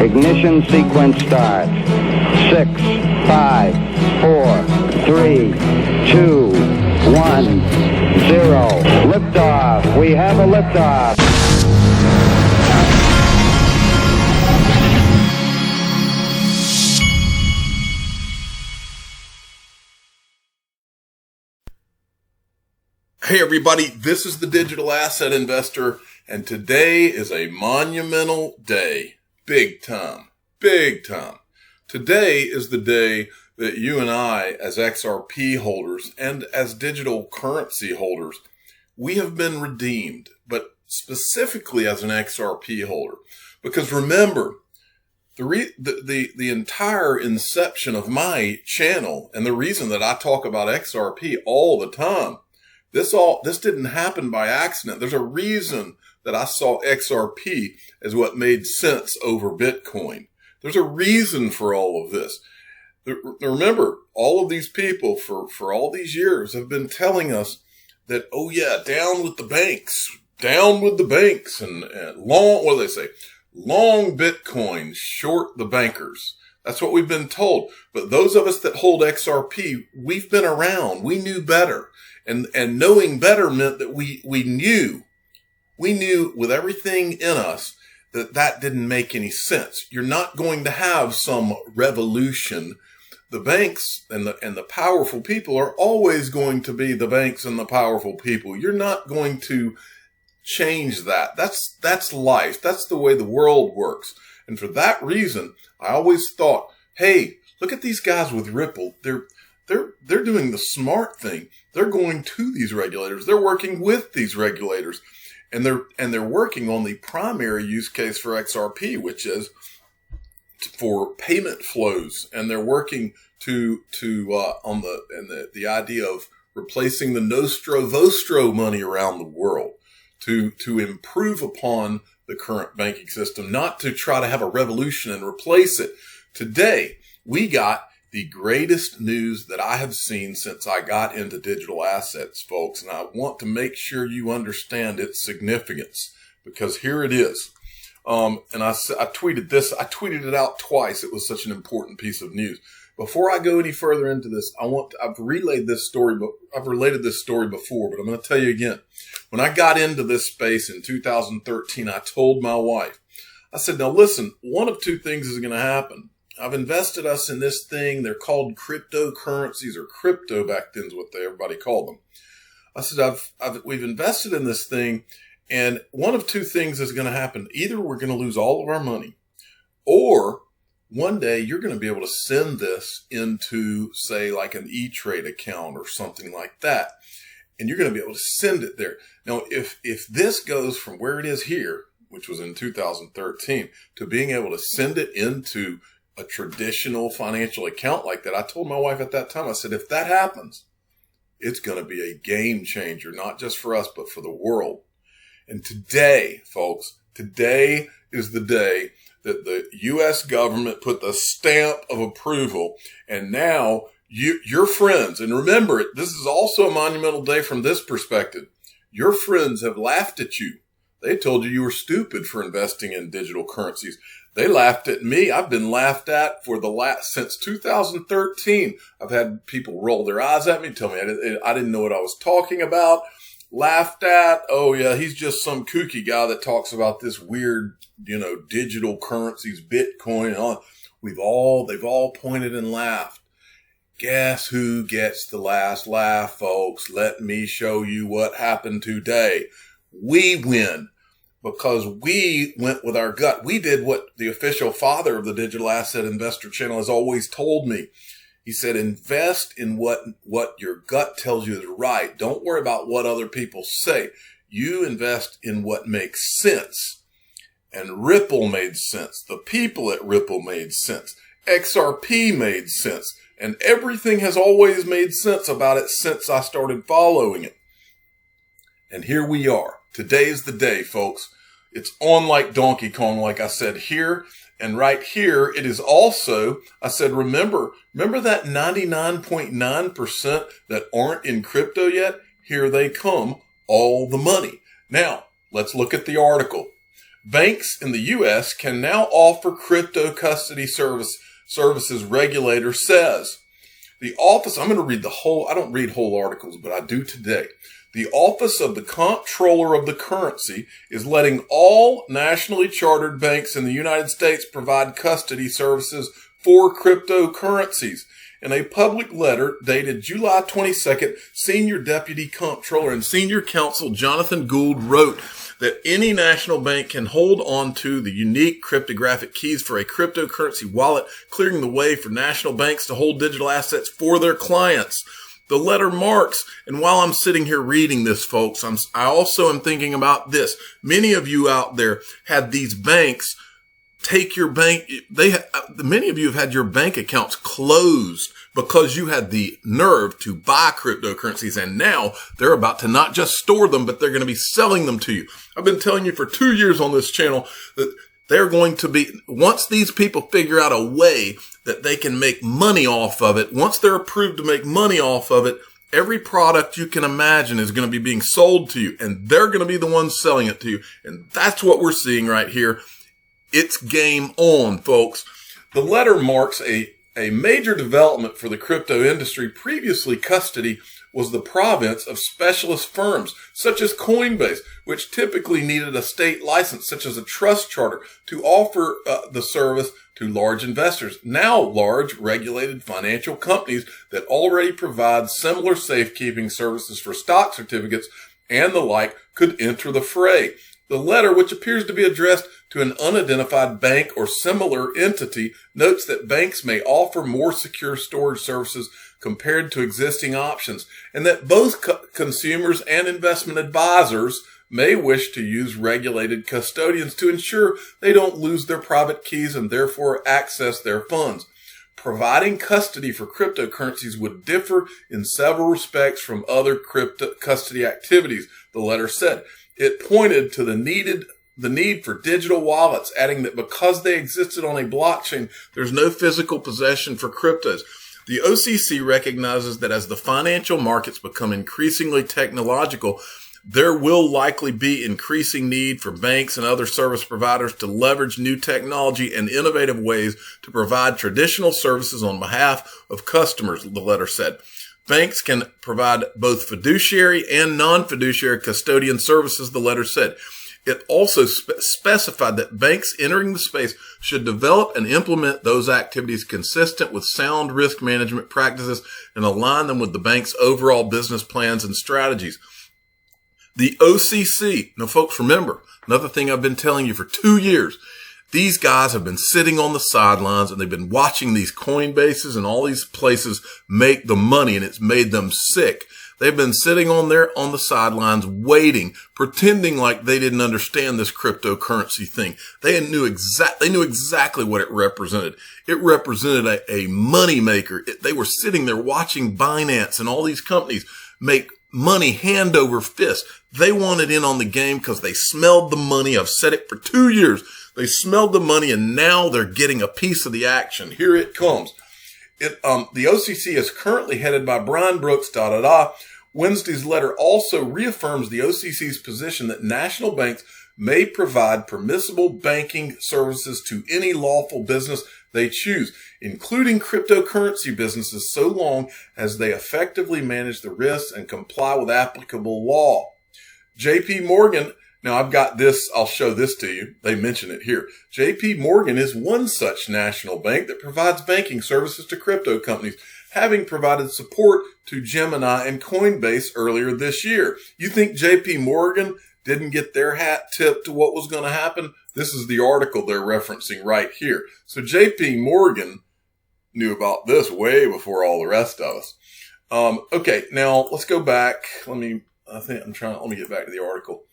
Ignition sequence starts. 6, 5, 4, 3, 2, 1, 0. Liftoff. We have a liftoff. Hey everybody, this is the Digital Asset Investor, and today is a monumental day. Big time. Big time. Today is the day that you and I, as XRP holders and as digital currency holders, we have been redeemed, but specifically as an XRP holder. Because remember, the entire inception of my channel and the reason that I talk about XRP all the time, this didn't happen by accident. There's a reason that I saw XRP as what made sense over Bitcoin. There's a reason for all of this. Remember, all of these people for all these years have been telling us that, oh yeah, down with the banks, and long, what do they say? Long Bitcoin, short the bankers. That's what we've been told. But those of us that hold XRP, we've been around. We knew better. And knowing better meant that we knew with everything in us that didn't make any sense. You're not going to have some revolution. The banks and the powerful people are always going to be the banks and the powerful people. You're not going to change that. That's life. That's the way the world works. And for that reason, I always thought, hey, look at these guys with Ripple. They're doing the smart thing. They're going to these regulators. They're working with these regulators, and they're working on the primary use case for XRP, which is for payment flows, and they're working on the idea of replacing the Nostro Vostro money around the world to improve upon the current banking system, not to try to have a revolution and replace it. Today, we got the greatest news that I have seen since I got into digital assets, folks. And I want to make sure you understand its significance, because here it is. And I tweeted this. I tweeted it out twice. It was such an important piece of news. Before I go any further into this, I've related this story before, but I'm going to tell you again. When I got into this space in 2013, I told my wife, I said, now listen, one of two things is going to happen. I've invested us in this thing. They're called cryptocurrencies, or crypto back then is what everybody called them. I said, we've invested in this thing, and one of two things is going to happen. Either we're going to lose all of our money, or one day you're going to be able to send this into, say, like an E-Trade account or something like that. And you're going to be able to send it there. Now, if this goes from where it is here, which was in 2013, to being able to send it into a traditional financial account like that, I told my wife at that time, I said, if that happens, it's going to be a game changer, not just for us, but for the world. And today, folks, today is the day that the U.S. government put the stamp of approval. And now your friends, and remember, this is also a monumental day from this perspective. Your friends have laughed at you. They told you were stupid for investing in digital currencies. They laughed at me. I've been laughed at since 2013. I've had people roll their eyes at me, tell me I didn't know what I was talking about. Laughed at. Oh yeah, he's just some kooky guy that talks about this weird, digital currencies, Bitcoin and all. They've all pointed and laughed. Guess who gets the last laugh, folks? Let me show you what happened today. We win. Because we went with our gut. We did what the official father of the Digital Asset Investor channel has always told me. He said, invest in what your gut tells you is right. Don't worry about what other people say. You invest in what makes sense. And Ripple made sense. The people at Ripple made sense. XRP made sense. And everything has always made sense about it since I started following it. And here we are. Today's the day, folks. It's on like Donkey Kong, like I said here. And right here, it is also, I said, remember that 99.9% that aren't in crypto yet? Here they come, all the money. Now, let's look at the article. Banks in the U.S. can now offer crypto custody services, regulator says. The office, I'm going to read the whole, I don't read whole articles, but I do today. The Office of the Comptroller of the Currency is letting all nationally chartered banks in the United States provide custody services for cryptocurrencies. In a public letter dated July 22nd, Senior Deputy Comptroller and Senior Counsel Jonathan Gould wrote that any national bank can hold on to the unique cryptographic keys for a cryptocurrency wallet, clearing the way for national banks to hold digital assets for their clients. The letter marks, and while I'm sitting here reading this, folks, I also am thinking about this. Many of you out there had these banks take your bank. Many of you have had your bank accounts closed because you had the nerve to buy cryptocurrencies, and now they're about to not just store them, but they're going to be selling them to you. I've been telling you for 2 years on this channel that they're going to be, once these people figure out a way that they can make money off of it, once they're approved to make money off of it, every product you can imagine is going to be being sold to you, and they're going to be the ones selling it to you. And that's what we're seeing right here. It's game on, folks. The letter marks a major development for the crypto industry. Previously, custody was the province of specialist firms such as Coinbase, which typically needed a state license such as a trust charter to offer the service to large investors. Now, large regulated financial companies that already provide similar safekeeping services for stock certificates and the like could enter the fray. The letter, which appears to be addressed to an unidentified bank or similar entity, notes that banks may offer more secure storage services compared to existing options, and that both consumers and investment advisors may wish to use regulated custodians to ensure they don't lose their private keys and therefore access their funds. Providing custody for cryptocurrencies would differ in several respects from other crypto custody activities, the letter said. It pointed to the need for digital wallets, adding that because they existed on a blockchain, there's no physical possession for cryptos. The OCC recognizes that as the financial markets become increasingly technological, there will likely be increasing need for banks and other service providers to leverage new technology and innovative ways to provide traditional services on behalf of customers, the letter said. Banks can provide both fiduciary and non-fiduciary custodian services, the letter said. It also specified that banks entering the space should develop and implement those activities consistent with sound risk management practices and align them with the bank's overall business plans and strategies. The OCC, now folks, remember, another thing I've been telling you for 2 years, these guys have been sitting on the sidelines and they've been watching these Coinbases and all these places make the money, and it's made them sick. They've been sitting on the sidelines waiting, pretending like they didn't understand this cryptocurrency thing. They knew exactly what it represented. It represented a money maker. They were sitting there watching Binance and all these companies make money hand over fist. They wanted in on the game because they smelled the money. I've said it for 2 years. They smelled the money, and now they're getting a piece of the action. Here it comes. The OCC is currently headed by Brian Brooks, Wednesday's letter also reaffirms the OCC's position that national banks may provide permissible banking services to any lawful business they choose, including cryptocurrency businesses, so long as they effectively manage the risks and comply with applicable law. JP Morgan, now I've got this, I'll show this to you. They mention it here. JP Morgan is one such national bank that provides banking services to crypto companies, having provided support to Gemini and Coinbase earlier this year. You think JP Morgan didn't get their hat tipped to what was going to happen? This is the article they're referencing right here. So JP Morgan knew about this way before all the rest of us. Okay, now let's go back. Let me get back to the article.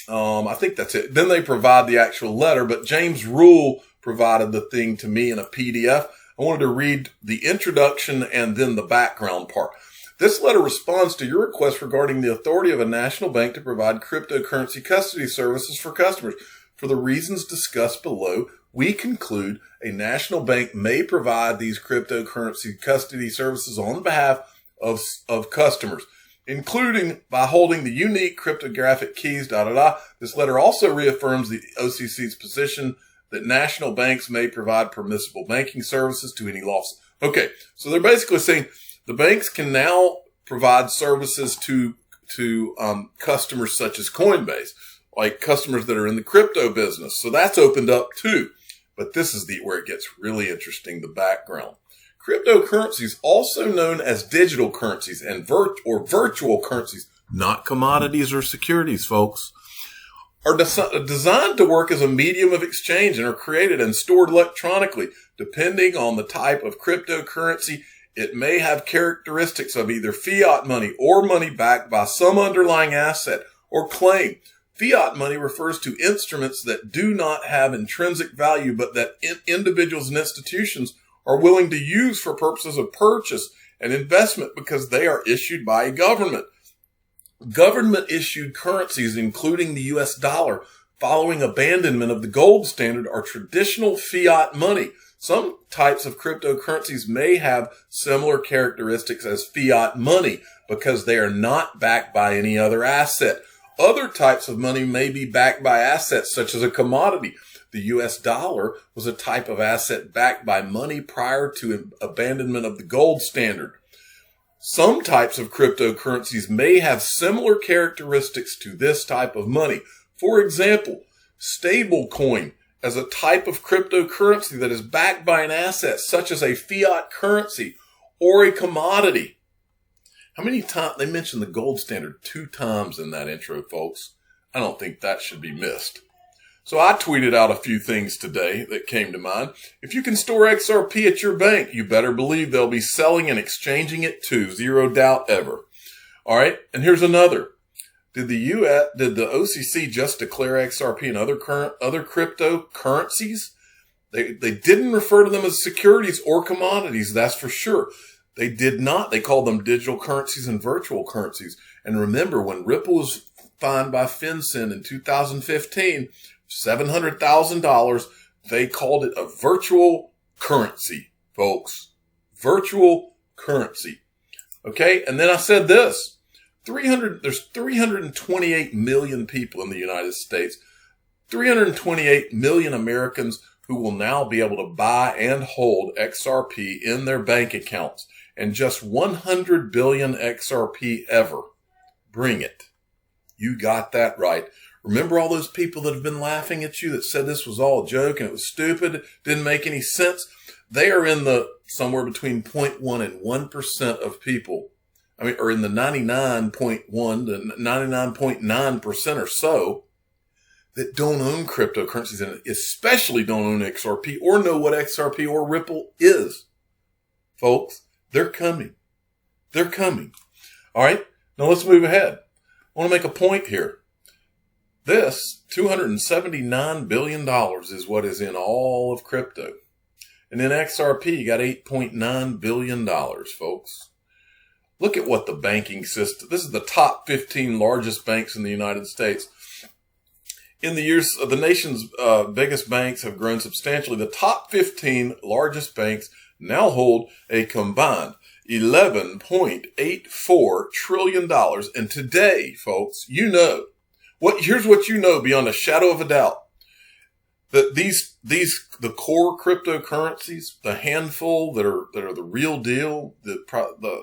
I think that's it. Then they provide the actual letter, but James Rule provided the thing to me in a PDF. I wanted to read the introduction and then the background part. This letter responds to your request regarding the authority of a national bank to provide cryptocurrency custody services for customers. For the reasons discussed below, we conclude a national bank may provide these cryptocurrency custody services on behalf of customers. including by holding the unique cryptographic keys, This letter also reaffirms the OCC's position that national banks may provide permissible banking services to any lawful. Okay, so they're basically saying the banks can now provide services to customers such as Coinbase, like customers that are in the crypto business. So that's opened up too. But this is where it gets really interesting, the background. Cryptocurrencies, also known as digital currencies and virtual currencies, not commodities or securities, folks, are designed to work as a medium of exchange and are created and stored electronically. Depending on the type of cryptocurrency, it may have characteristics of either fiat money or money backed by some underlying asset or claim. Fiat money refers to instruments that do not have intrinsic value, but that individuals and institutions are willing to use for purposes of purchase and investment because they are issued by a government. Government-issued currencies, including the U.S. dollar, following abandonment of the gold standard, are traditional fiat money. Some types of cryptocurrencies may have similar characteristics as fiat money because they are not backed by any other asset. Other types of money may be backed by assets such as a commodity. The U.S. dollar was a type of asset backed by money prior to abandonment of the gold standard. Some types of cryptocurrencies may have similar characteristics to this type of money. For example, stablecoin as a type of cryptocurrency that is backed by an asset such as a fiat currency or a commodity. How many times they mentioned the gold standard 2 times in that intro, folks? I don't think that should be missed. So I tweeted out a few things today that came to mind. If you can store XRP at your bank, you better believe they'll be selling and exchanging it too. Zero doubt ever. All right. And here's another. Did the OCC just declare XRP and other cryptocurrencies? They didn't refer to them as securities or commodities. That's for sure. They did not. They called them digital currencies and virtual currencies. And remember, when Ripple was fined by FinCEN in 2015, $700,000, they called it a virtual currency, folks. Virtual currency. Okay. And then I said this, there's 328 million people in the United States, 328 million Americans who will now be able to buy and hold XRP in their bank accounts, and just 100 billion XRP ever. Bring it. You got that right. Remember all those people that have been laughing at you that said this was all a joke and it was stupid, didn't make any sense? They are in the somewhere between 0.1 and 1% of people. Or in the 99.1 to 99.9% or so that don't own cryptocurrencies and especially don't own XRP or know what XRP or Ripple is. Folks, they're coming. They're coming. All right. Now let's move ahead. I want to make a point here. This $279 billion is what is in all of crypto. And in XRP, you got $8.9 billion, folks. Look at what the banking system, this is the top 15 largest banks in the United States. In the years, the nation's biggest banks have grown substantially. The top 15 largest banks now hold a combined $11.84 trillion. And today, folks, here's what you know beyond a shadow of a doubt. That the core cryptocurrencies, the handful that are the real deal, the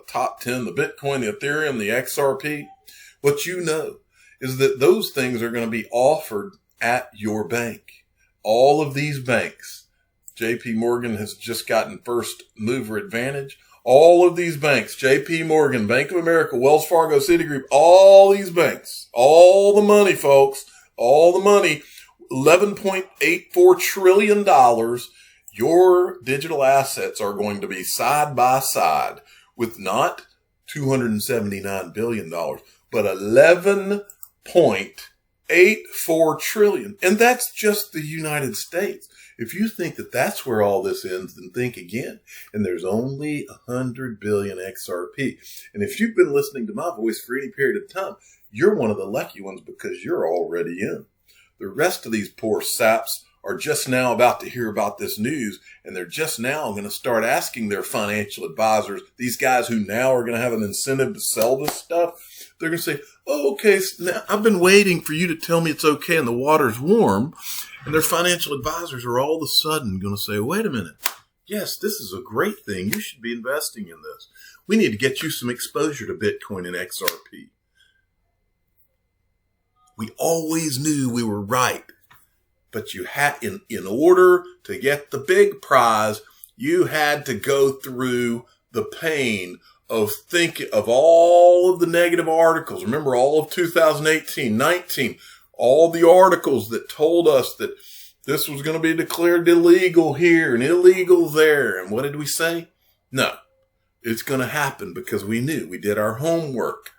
top 10, the Bitcoin, the Ethereum, the XRP, what you know is that those things are going to be offered at your bank. All of these banks, JP Morgan has just gotten first mover advantage. All of these banks, JP Morgan, Bank of America, Wells Fargo, Citigroup, all these banks, all the money, folks, all the money, $11.84 trillion, your digital assets are going to be side by side with not $279 billion, but $11.84 trillion. And that's just the United States. If you think that that's where all this ends, then think again. And there's only 100 billion XRP. And if you've been listening to my voice for any period of time, you're one of the lucky ones because you're already in. The rest of these poor saps are just now about to hear about this news, and they're just now going to start asking their financial advisors, these guys who now are going to have an incentive to sell this stuff, they're going to say, oh, okay, so now I've been waiting for you to tell me it's okay and the water's warm. And their financial advisors are all of a sudden going to say, wait a minute. Yes, this is a great thing. You should be investing in this. We need to get you some exposure to Bitcoin and XRP. We always knew we were right. But you had, in order to get the big prize, you had to go through the pain of thinking of all of the negative articles. Remember all of 2018, 19, all the articles that told us that this was going to be declared illegal here and illegal there. And what did we say? No, it's going to happen because we knew. We did our homework.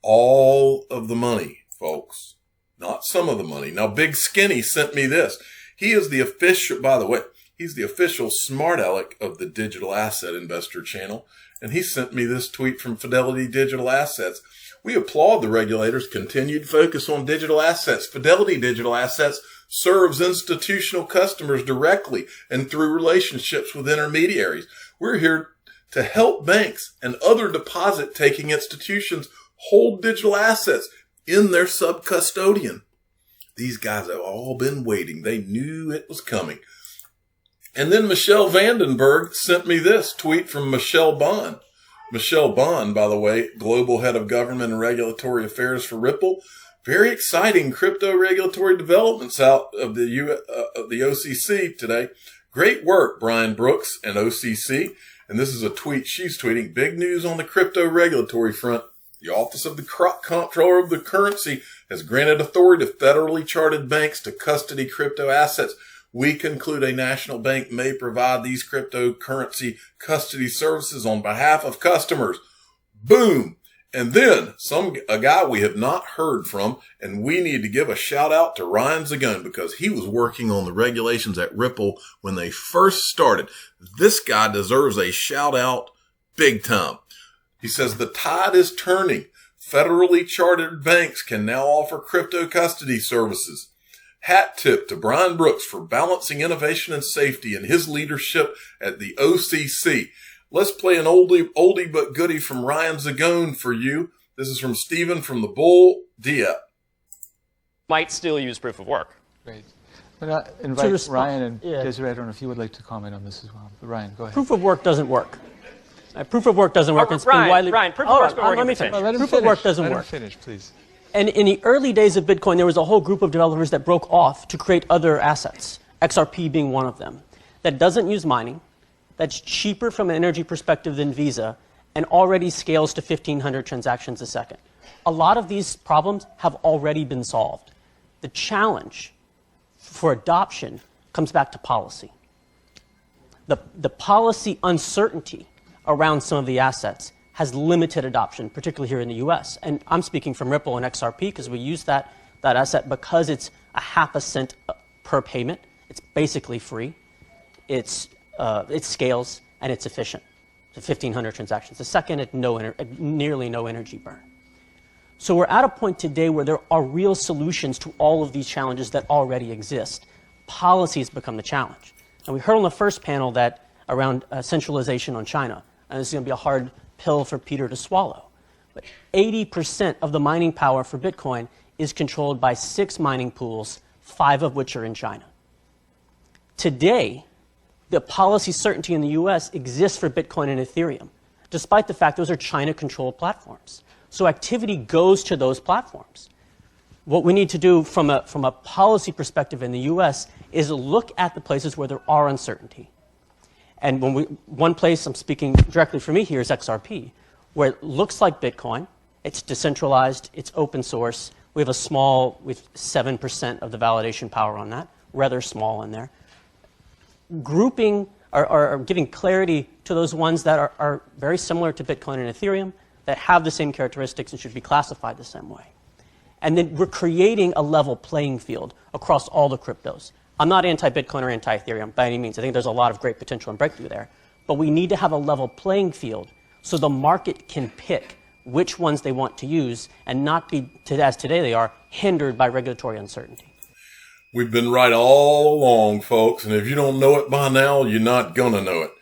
All of the money, folks, not some of the money. Now, Big Skinny sent me this. He is the official, by the way, he's the official smart aleck of the Digital Asset Investor channel. And he sent me this tweet from Fidelity Digital Assets. We applaud the regulators' continued focus on digital assets. Fidelity Digital Assets serves institutional customers directly and through relationships with intermediaries. We're here to help banks and other deposit-taking institutions hold digital assets in their sub-custodian. These guys have all been waiting. They knew it was coming. And then Michelle Vandenberg sent me this tweet from Michelle Bond. Michelle Bond, by the way, Global Head of Government and Regulatory Affairs for Ripple. Very exciting crypto regulatory developments out of the OCC today. Great work, Brian Brooks and OCC. And this is a tweet she's tweeting. Big news on the crypto regulatory front. The Office of the Comptroller of the Currency has granted authority to federally chartered banks to custody crypto assets. We conclude a national bank may provide these cryptocurrency custody services on behalf of customers. Boom. And then a guy we have not heard from, and we need to give a shout out to Ryan Zagone because he was working on the regulations at Ripple when they first started. This guy deserves a shout out big time. He says the tide is turning. Federally chartered banks can now offer crypto custody services. Hat tip to Brian Brooks for balancing innovation and safety and his leadership at the OCC. Let's play an oldie but goodie from Ryan Zagone for you. This is from Stephen from the Bull Diep. Might still use proof of work. Great. But I invite Ryan and Desiree, I don't know if you would like to comment on this as well. But Ryan, go ahead. Proof of work doesn't work. Proof of work doesn't work. It's been widely... Ryan, proof of work's been working. Let me finish. Let him proof finish. of work doesn't Let work. Him finish, please. And in the early days of Bitcoin, there was a whole group of developers that broke off to create other assets, XRP being one of them, that doesn't use mining, that's cheaper from an energy perspective than Visa, and already scales to 1,500 transactions a second. A lot of these problems have already been solved. The challenge for adoption comes back to policy. The policy uncertainty around some of the assets has limited adoption, particularly here in the US. And I'm speaking from Ripple and XRP because we use that asset because it's a half a cent per payment. It's basically free. It scales and it's efficient. It's 1,500 transactions a second at nearly no energy burn. So we're at a point today where there are real solutions to all of these challenges that already exist. Policy has become the challenge. And we heard on the first panel that around centralization on China, and this is going to be a hard pill for Peter to swallow. But 80% of the mining power for Bitcoin is controlled by 6 mining pools, 5 of which are in China. Today, the policy certainty in the US exists for Bitcoin and Ethereum, despite the fact those are China-controlled platforms. So activity goes to those platforms. What we need to do from a policy perspective in the US is look at the places where there are uncertainty. And one place, I'm speaking directly for me here, is XRP, where it looks like Bitcoin. It's decentralized. It's open source. We have 7% of the validation power on that, rather small in there. Grouping or giving clarity to those ones that are very similar to Bitcoin and Ethereum, that have the same characteristics and should be classified the same way. And then we're creating a level playing field across all the cryptos. I'm not anti-Bitcoin or anti-Ethereum by any means. I think there's a lot of great potential and breakthrough there. But we need to have a level playing field so the market can pick which ones they want to use and not be, as today they are, hindered by regulatory uncertainty. We've been right all along, folks. And if you don't know it by now, you're not going to know it.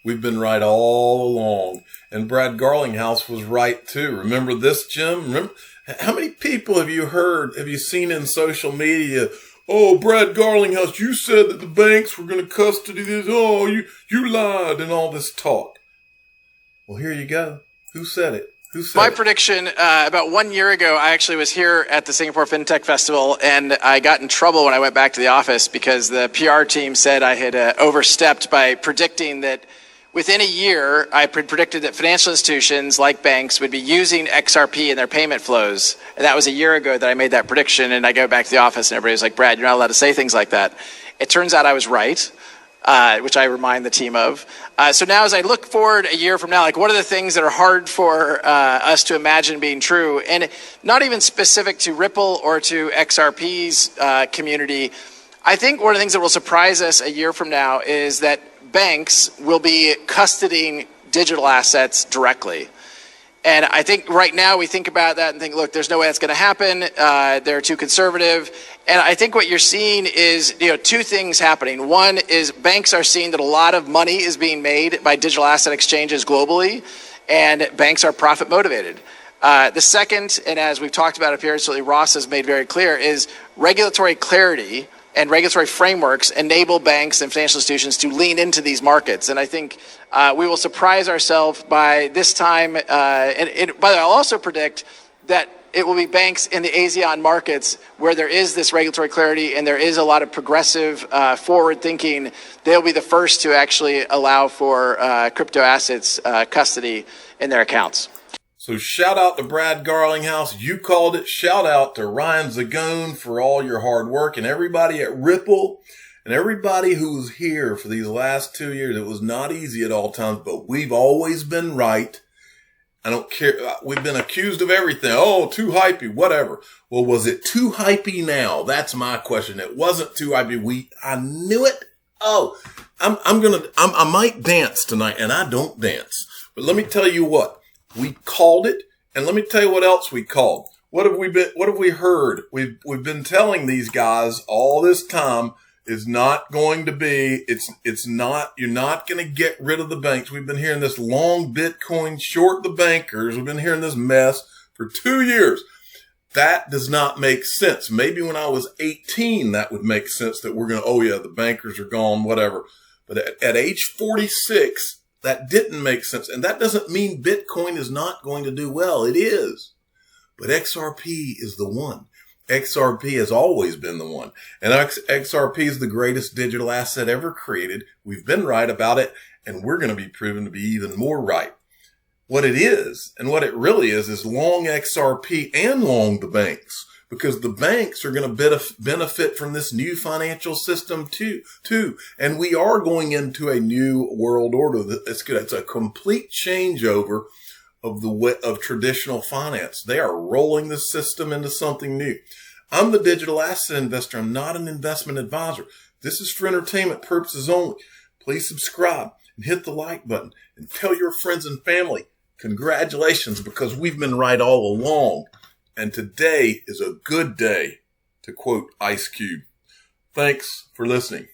We've been right all along. And Brad Garlinghouse was right too. Remember this, Jim? Remember, how many people have you seen in social media? Oh, Brad Garlinghouse, you said that the banks were going to custody this. Oh, you lied and all this talk. Well, here you go. Who said it? My prediction, about 1 year ago, I actually was here at the Singapore FinTech Festival, and I got in trouble when I went back to the office because the PR team said I had overstepped by predicting that within a year, I predicted that financial institutions like banks would be using XRP in their payment flows. And that was a year ago that I made that prediction, and I go back to the office and everybody was like, Brad, you're not allowed to say things like that. It turns out I was right, which I remind the team of. So now as I look forward a year from now, like what are the things that are hard for us to imagine being true? And not even specific to Ripple or to XRP's community. I think one of the things that will surprise us a year from now is that banks will be custodying digital assets directly. And I think right now we think about that and think, look, there's no way that's going to happen. They're too conservative. And I think what you're seeing is, two things happening. One is banks are seeing that a lot of money is being made by digital asset exchanges globally, and banks are profit motivated. The second, and as we've talked about up here, certainly Ross has made very clear, is regulatory clarity and regulatory frameworks enable banks and financial institutions to lean into these markets. And I think we will surprise ourselves by this time. By the way, I'll also predict that it will be banks in the ASEAN markets where there is this regulatory clarity and there is a lot of progressive forward thinking. They'll be the first to actually allow for crypto assets custody in their accounts. So shout out to Brad Garlinghouse. You called it. Shout out to Ryan Zagone for all your hard work, and everybody at Ripple and everybody who was here for these last 2 years. It was not easy at all times, but we've always been right. I don't care. We've been accused of everything. Oh, too hypey, whatever. Well, was it too hypey now? That's my question. It wasn't too hypey. I knew it. Oh, I might dance tonight, and I don't dance. But let me tell you what. We called it, and let me tell you what else we called. What have we heard? We've been telling these guys all this time is not going to be, you're not going to get rid of the banks. We've been hearing this long Bitcoin, short the bankers. We've been hearing this mess for 2 years. That does not make sense. Maybe when I was 18, that would make sense that we're going to, oh yeah, the bankers are gone, whatever. But at age 46, that didn't make sense. And that doesn't mean Bitcoin is not going to do well. It is. But XRP is the one. XRP has always been the one. And XRP is the greatest digital asset ever created. We've been right about it, and we're going to be proven to be even more right. What it is, and what it really is long XRP and long the banks. Because the banks are going to benefit from this new financial system too. And we are going into a new world order. It's good. It's a complete changeover of traditional finance. They are rolling the system into something new. I'm the digital asset investor. I'm not an investment advisor. This is for entertainment purposes only. Please subscribe and hit the like button and tell your friends and family. Congratulations, because we've been right all along. And today is a good day, to quote Ice Cube. Thanks for listening.